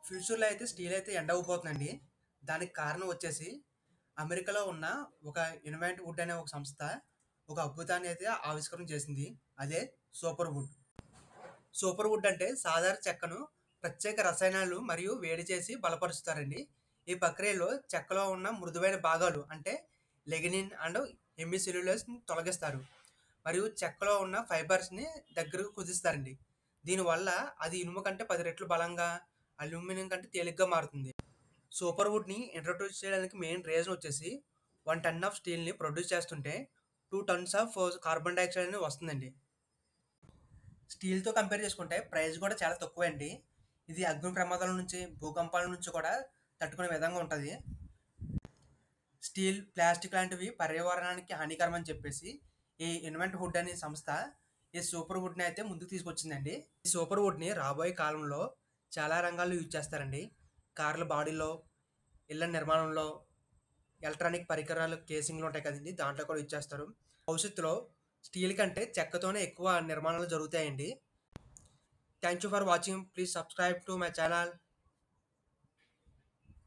ఫ్యూచర్‌లో అయితే స్టీల్ అయితే ఎండ్ అవ్వబోతుందండి. దానికి కారణం వచ్చేసి అమెరికాలో ఉన్న ఒక ఇన్వెంట్ వుడ్ అనే ఒక సంస్థ ఒక అద్భుతాన్ని అయితే ఆవిష్కరణ చేసింది. అదే సూపర్ వుడ్. సూపర్ వుడ్ అంటే సాధారణ చెక్కను ప్రత్యేక రసాయనాలు మరియు వేడి చేసి బలపరుస్తారండి. ఈ ప్రక్రియలో చెక్కలో ఉన్న మృదువైన భాగాలు అంటే లెగ్నిన్ అండ్ హెమిసెల్యులోస్‌ని తొలగిస్తారు. మరియు చెక్కలో ఉన్న ఫైబర్స్‌ని దగ్గరకు కుదిస్తారండి. దీనివల్ల అది ఇనుము కంటే 10 రెట్లు బలంగా, అల్యూమినియం కంటే తేలికగా మారుతుంది. సూపర్ వుడ్‌ని ఇంట్రొడ్యూస్ చేయడానికి మెయిన్ రీజన్ వచ్చేసి 1 టన్ ఆఫ్ స్టీల్‌ని ప్రొడ్యూస్ చేస్తుంటే 2 టన్స్ ఆఫ్ కార్బన్ డయాక్సైడ్ అనేది వస్తుందండి. స్టీల్‌తో కంపేర్ చేసుకుంటే ప్రైస్ కూడా చాలా తక్కువే అండి. ఇది అగ్ని ప్రమాదాల నుంచి, భూకంపాల నుంచి కూడా తట్టుకునే విధంగా ఉంటది. స్టీల్, ప్లాస్టిక్ లాంటివి పర్యావరణానికి హానికరం అని చెప్పేసి ఈ ఇన్వెంట్ వుడ్ అనే సంస్థ ఈ సూపర్ వుడ్‌ని అయితే ముందుకు తీసుకొచ్చిందండి. ఈ సూపర్ వుడ్‌ని రాబోయే కాలంలో చాలా రంగాల్లో యూజ్ చేస్తారండి. కార్ల బాడీలో, ఇళ్ల నిర్మాణంలో, ఎలక్ట్రానిక్ పరికరాలు కేసింగ్‌లు ఉంటాయి కదండీ! దాంట్లో కూడా యూజ్ చేస్తారు. భవిష్యత్తులో స్టీల్ కంటే చెక్కతోనే ఎక్కువ నిర్మాణాలు జరుగుతాయండి. Thank you for watching. Please subscribe to my channel.